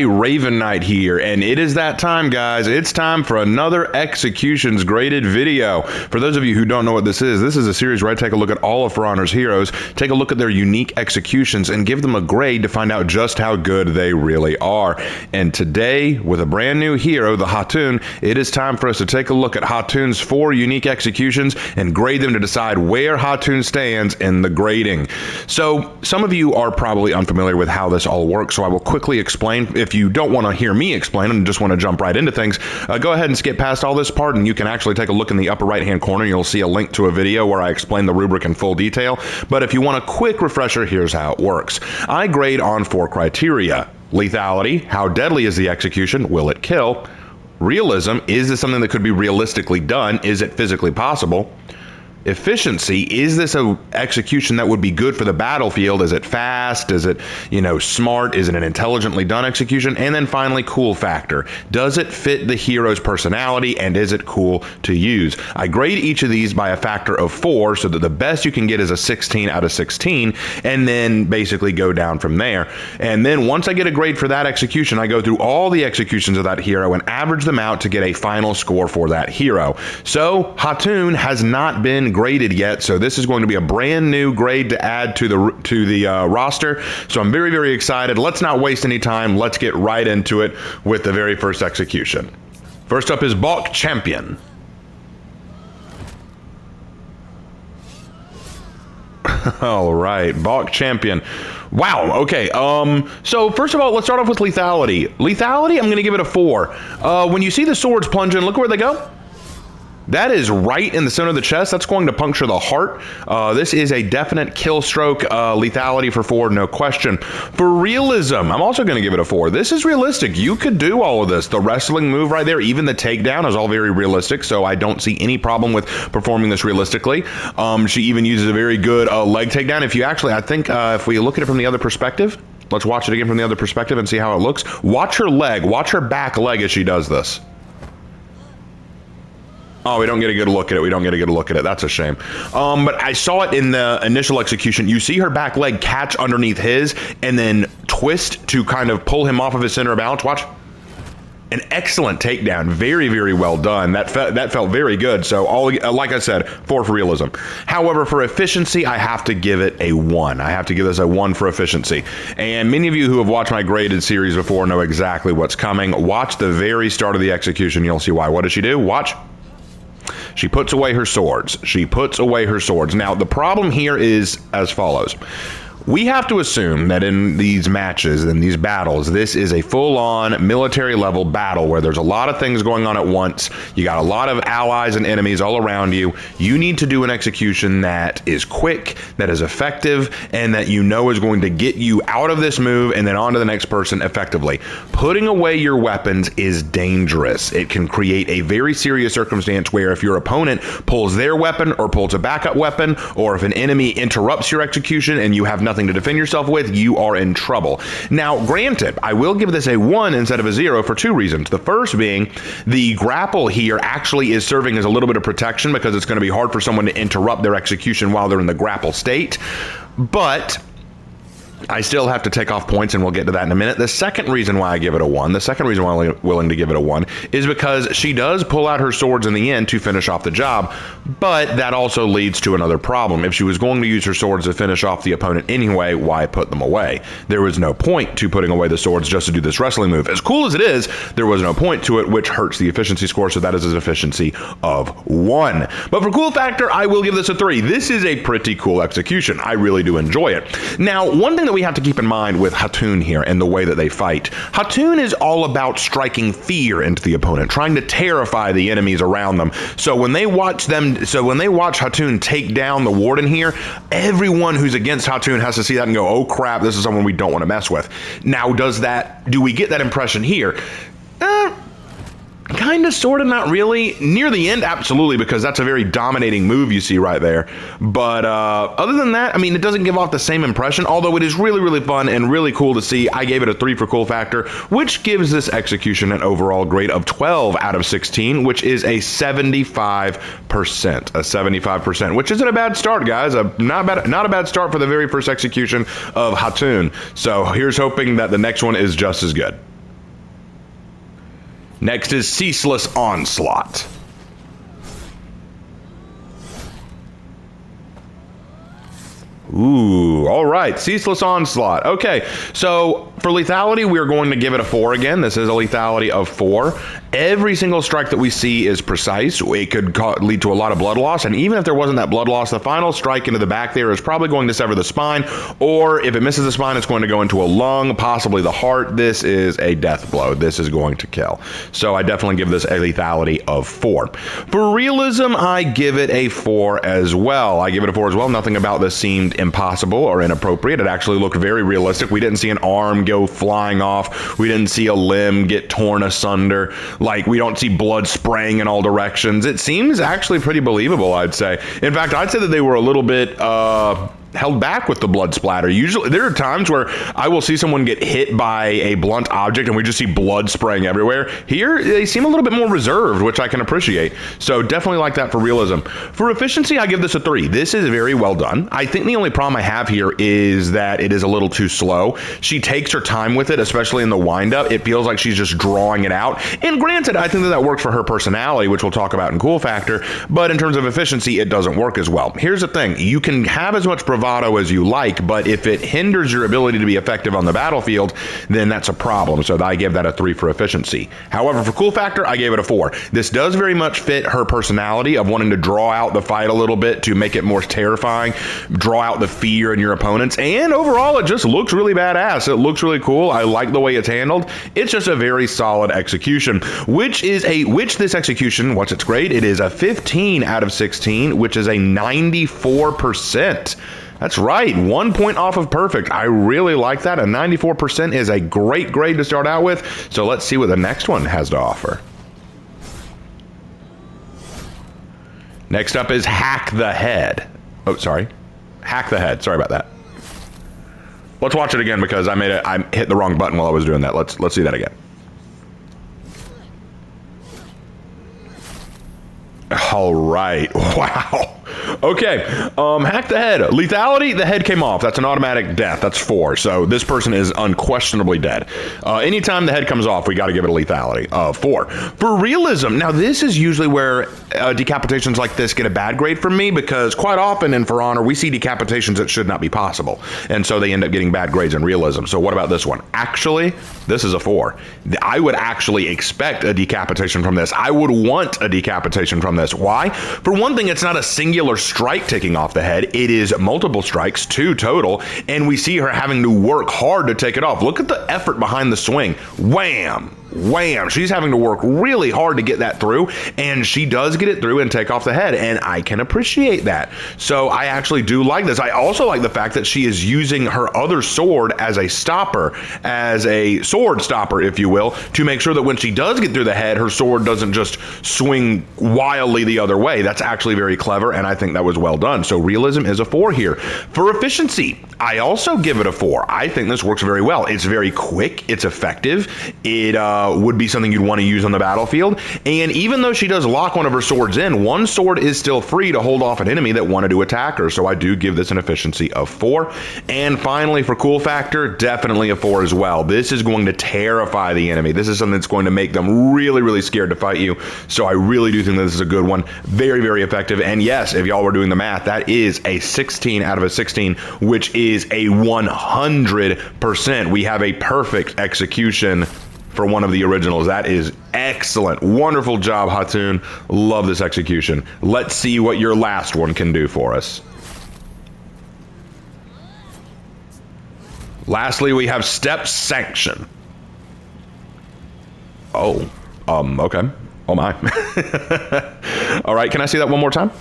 Raven Knight here, and it is that time, guys. It's time for another executions graded video. For those of you who don't know what this is a series where I take a look at all of For Honor's heroes, take a look at their unique executions, and give them a grade to find out just how good they really are. And today, with a brand new hero, the Khatun, it is time for us to take a look at Khatun's 4 unique executions and grade them to decide where Khatun stands in the grading. So, some of you are probably unfamiliar with how this all works, so I will quickly explain. If you don't want to hear me explain and just want to jump right into things, go ahead and skip past all this part, and you can actually take a look in the upper right-hand corner. You'll see a link to a video where I explain the rubric in full detail. But if you want a quick refresher, here's how it works. I grade on 4 criteria. Lethality, how deadly is the execution? Will it kill? Realism, is this something that could be realistically done? Is it physically possible? Efficiency, is this an execution that would be good for the battlefield? Is it fast? Is it, smart? Is it an intelligently done execution? And then finally, cool factor. Does it fit the hero's personality, and is it cool to use? I grade each of these by a factor of 4, so that the best you can get is a 16 out of 16, and then basically go down from there. And then once I get a grade for that execution, I go through all the executions of that hero and average them out to get a final score for that hero. So Khatun has not been graded yet, so this is going to be a brand new grade to add to the roster. So I'm very, very excited. Let's not waste any time. Let's get right into it with the very first execution. First up is Bokh Champion. All right, Bokh Champion. Wow, okay. So first of all, let's start off with lethality. Lethality, I'm going to give it a 4. When you see the swords plunge in, look where they go. That is right in the center of the chest. That's going to puncture the heart. This is a definite kill stroke. Lethality for 4, no question. For realism, I'm also going to give it a 4. This is realistic. You could do all of this. The wrestling move right there, even the takedown, is all very realistic, so I don't see any problem with performing this realistically. She even uses a very good leg takedown. If you actually, I think if we look at it from the other perspective, let's watch it again from the other perspective and see how it looks. Watch her leg. Watch her back leg as she does this. Oh, we don't get a good look at it. That's a shame. But I saw it in the initial execution. You see her back leg catch underneath his and then twist to kind of pull him off of his center of balance. Watch. An excellent takedown. Very, very well done. That felt very good. So, like I said, 4 for realism. However, for efficiency, I have to give it a 1. I have to give this a 1 for efficiency. And many of you who have watched my graded series before know exactly what's coming. Watch the very start of the execution. You'll see why. What does she do? Watch. She puts away her swords. Now, the problem here is as follows. We have to assume that in these matches, in these battles, this is a full-on military-level battle where there's a lot of things going on at once. You got a lot of allies and enemies all around you. You need to do an execution that is quick, that is effective, and that you know is going to get you out of this move and then on to the next person effectively. Putting away your weapons is dangerous. It can create a very serious circumstance where if your opponent pulls their weapon or pulls a backup weapon, or if an enemy interrupts your execution and you have nothing to defend yourself with, you are in trouble. Now, granted, I will give this a 1 instead of a 0 for 2 reasons. The first being the grapple here actually is serving as a little bit of protection because it's going to be hard for someone to interrupt their execution while they're in the grapple state. But I still have to take off points, and we'll get to that in a minute. The second reason why I give it a 1, the second reason why I'm willing to give it a 1, is because she does pull out her swords in the end to finish off the job, but that also leads to another problem. If she was going to use her swords to finish off the opponent anyway, why put them away? There was no point to putting away the swords just to do this wrestling move. As cool as it is, there was no point to it, which hurts the efficiency score, so that is an efficiency of 1. But for cool factor, I will give this a 3. This is a pretty cool execution. I really do enjoy it. Now, one thing that we have to keep in mind with Khatun here and the way that they fight. Khatun is all about striking fear into the opponent, trying to terrify the enemies around them. So when they watch Khatun take down the warden here, everyone who's against Khatun has to see that and go, oh crap, this is someone we don't want to mess with. Now, do we get that impression here? Kind of, sort of, not really. Near the end, absolutely, because that's a very dominating move you see right there. But other than that, I mean, it doesn't give off the same impression, although it is really, really fun and really cool to see. I gave it a 3 for cool factor, which gives this execution an overall grade of 12 out of 16, which is a 75%. A 75%, which isn't a bad start, guys. Not a bad start for the very first execution of Khatun. So here's hoping that the next one is just as good. Next is Ceaseless Onslaught. Ooh, all right, Ceaseless Onslaught. Okay, so for lethality, we are going to give it a 4 again. This is a lethality of 4. Every single strike that we see is precise. It could lead to a lot of blood loss, and even if there wasn't that blood loss, the final strike into the back there is probably going to sever the spine, or if it misses the spine, it's going to go into a lung, possibly the heart. This is a death blow. This is going to kill. So I definitely give this a lethality of 4. For realism, I give it a 4 as well. Nothing about this seemed impossible or inappropriate. It actually looked very realistic. We didn't see an arm go flying off. We didn't see a limb get torn asunder. Like, we don't see blood spraying in all directions. It seems actually pretty believable, I'd say. In fact, I'd say that they were a little bit held back with the blood splatter. Usually, there are times where I will see someone get hit by a blunt object and we just see blood spraying everywhere. Here, they seem a little bit more reserved, which I can appreciate. So definitely like that for realism. For efficiency, I give this a 3. This is very well done. I think the only problem I have here is that it is a little too slow. She takes her time with it, especially in the windup. It feels like she's just drawing it out. And granted, I think that works for her personality, which we'll talk about in cool factor. But in terms of efficiency, it doesn't work as well. Here's the thing. You can have as much bravado as you like, but if it hinders your ability to be effective on the battlefield, then that's a problem. So I give that a 3 for efficiency. However, for cool factor, I gave it a 4. This does very much fit her personality of wanting to draw out the fight a little bit to make it more terrifying, draw out the fear in your opponents, and overall, it just looks really badass. It looks really cool. I like the way it's handled. It's just a very solid execution, which this execution, what's its grade? It is a 15 out of 16, which is a 94%. That's right, 1 point off of perfect. I really like that. A 94% is a great grade to start out with. So let's see what the next one has to offer. Next up is Hack the Head. Oh, sorry. Hack the Head. Sorry about that. Let's watch it again because I hit the wrong button while I was doing that. Let's see that again. All right. Wow. Okay, Hack the Head. Lethality, the head came off. That's an automatic death. That's 4. So this person is unquestionably dead. Anytime the head comes off, we got to give it a lethality of 4. For realism, now this is usually where decapitations like this get a bad grade from me, because quite often in For Honor, we see decapitations that should not be possible. And so they end up getting bad grades in realism. So what about this one? Actually, this is a 4. I would actually expect a decapitation from this. I would want a decapitation from this. Why? For one thing, it's not a singular strike taking off the head. It is multiple strikes, 2 total, and we see her having to work hard to take it off. Look at the effort behind the swing. Wham! Wham! She's having to work really hard to get that through, and she does get it through and take off the head, and I can appreciate that. So I actually do like this. I also like the fact that she is using her other sword as a stopper, as a sword stopper, if you will, to make sure that when she does get through the head, her sword doesn't just swing wildly the other way. That's actually very clever, and I think that was well done. So realism is a 4 here. For efficiency, I also give it a 4. I think this works very well. It's very quick. It's effective. It would be something you'd want to use on the battlefield. And even though she does lock one of her swords in, one sword is still free to hold off an enemy that wanted to attack her. So I do give this an efficiency of 4. And finally, for cool factor, definitely a 4 as well. This is going to terrify the enemy. This is something that's going to make them really, really scared to fight you. So I really do think that this is a good one. Very, very effective. And yes, if y'all were doing the math, that is a 16 out of a 16, which is a 100%. We have a perfect execution for one of the originals. That is excellent. Wonderful job, Khatun. Love this execution. Let's see what your last one can do for us. Lastly, we have Step Sanction. Oh, okay. Oh my. All right, can I see that one more time?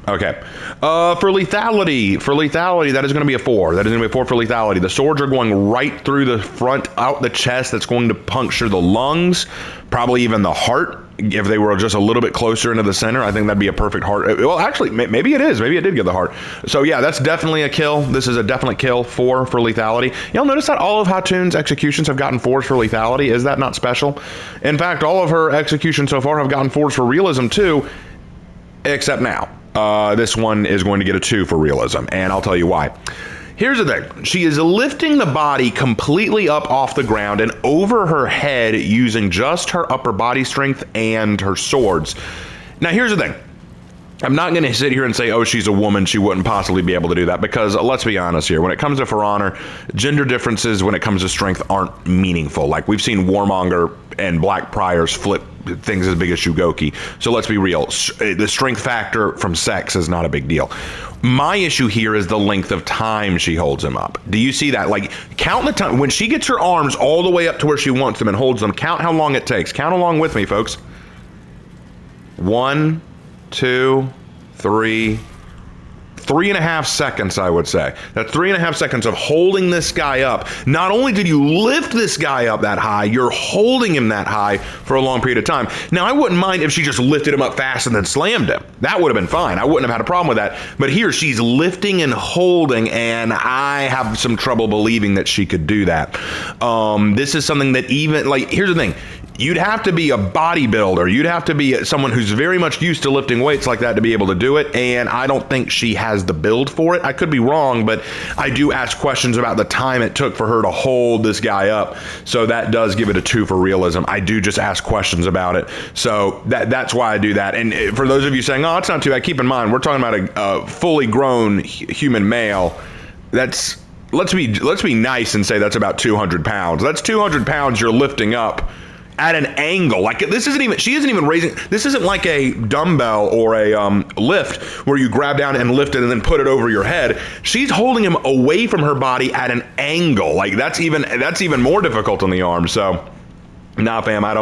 Okay. For lethality, that is going to be a 4. That is going to be a 4 for lethality. The swords are going right through the front, out the chest. That's going to puncture the lungs, probably even the heart. If they were just a little bit closer into the center, I think that'd be a perfect heart. Well, actually, maybe it is. Maybe it did get the heart. So yeah, that's definitely a kill. This is a definite kill. 4 for lethality. Y'all notice that all of Khatun's executions have gotten 4s for lethality? Is that not special? In fact, all of her executions so far have gotten 4s for realism too, except now. This one is going to get a 2 for realism, and I'll tell you why. Here's the thing. She is lifting the body completely up off the ground and over her head using just her upper body strength and her swords. Now, here's the thing. I'm not going to sit here and say, oh, she's a woman, she wouldn't possibly be able to do that, because let's be honest here. When it comes to For Honor, gender differences when it comes to strength aren't meaningful. Like, we've seen Warmonger and Black Priors flip things as big as Shugoki. So let's be real. The strength factor from sex is not a big deal. My issue here is the length of time she holds him up. Do you see that? Like, count the time. When she gets her arms all the way up to where she wants them and holds them, count how long it takes. Count along with me, folks. 1, 2, 3, 3.5 seconds, I would say. That's 3.5 seconds of holding this guy up. Not only did you lift this guy up that high, you're holding him that high for a long period of time. Now, I wouldn't mind if she just lifted him up fast and then slammed him. That would have been fine. I wouldn't have had a problem with that. But here, she's lifting and holding, and I have some trouble believing that she could do that. This is something that even, like, here's the thing. You'd have to be a bodybuilder. You'd have to be someone who's very much used to lifting weights like that to be able to do it, and I don't think she has the build for it. I could be wrong, but I do ask questions about the time it took for her to hold this guy up, so that does give it a 2 for realism. I do just ask questions about it, so that's why I do that. And for those of you saying, oh, it's not too bad, keep in mind, we're talking about a fully grown human male. Let's be nice and say that's about 200 pounds. That's 200 pounds you're lifting up at an angle. Like, this isn't even, she isn't even raising, this isn't like a dumbbell or a lift where you grab down and lift it and then put it over your head. She's holding him away from her body at an angle. Like, that's even more difficult on the arm. So, nah, fam, I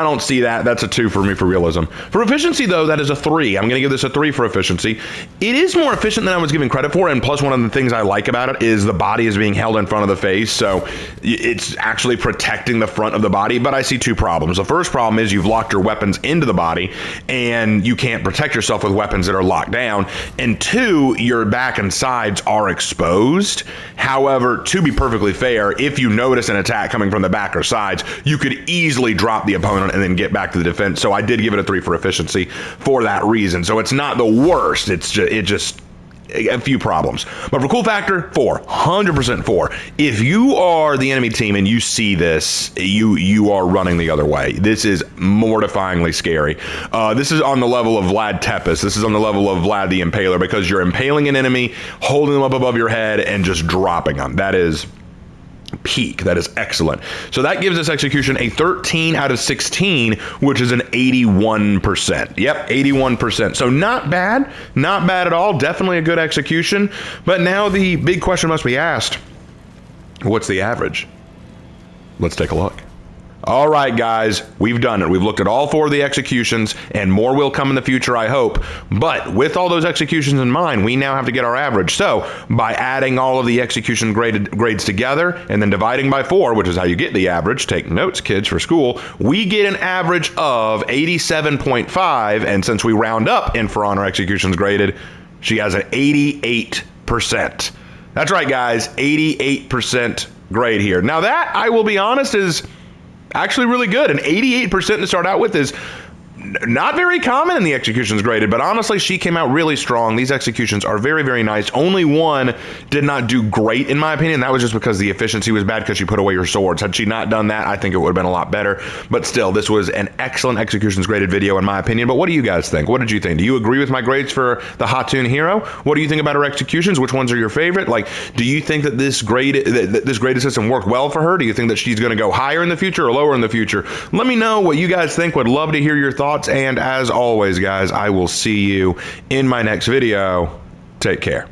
don't see that. That's a 2 for me for realism. For efficiency, though, that is a 3. I'm going to give this a 3 for efficiency. It is more efficient than I was giving credit for, and plus one of the things I like about it is the body is being held in front of the face, so it's actually protecting the front of the body, but I see 2 problems. The first problem is you've locked your weapons into the body, and you can't protect yourself with weapons that are locked down, and 2, your back and sides are exposed. However, to be perfectly fair, if you notice an attack coming from the back or sides, you could easily drop the opponent and then get back to the defense. So I did give it a 3 for efficiency for that reason. So it's not the worst. It's just a few problems. But for cool factor, 4, 100% 4. If you are the enemy team and you see this, you are running the other way. This is mortifyingly scary. This is on the level of Vlad Tepes. This is on the level of Vlad the Impaler, because you're impaling an enemy, holding them up above your head, and just dropping them. That is peak. That is excellent. So that gives this execution a 13 out of 16, which is an 81%. Yep, 81%. So not bad. Not bad at all. Definitely a good execution. But now the big question must be asked. What's the average? Let's take a look. All right, guys, we've done it. We've looked at all 4 of the executions, and more will come in the future, I hope. But with all those executions in mind, we now have to get our average. So by adding all of the execution grades together and then dividing by 4, which is how you get the average, take notes, kids, for school, we get an average of 87.5. And since we round up in For Honor executions graded, she has an 88%. That's right, guys, 88% grade here. Now that, I will be honest, is actually really good. An 88% to start out with is not very common in the executions graded, but honestly, she came out really strong. These executions are very, very nice. Only one did not do great, in my opinion. That was just because the efficiency was bad because she put away her swords. Had she not done that, I think it would have been a lot better. But still, this was an excellent executions graded video, in my opinion. But what do you guys think? What did you think? Do you agree with my grades for the Khatun hero? What do you think about her executions? Which ones are your favorite? Like, do you think that this graded system worked well for her? Do you think that she's going to go higher in the future or lower in the future? Let me know what you guys think. Would love to hear your thoughts. And as always, guys, I will see you in my next video. Take care.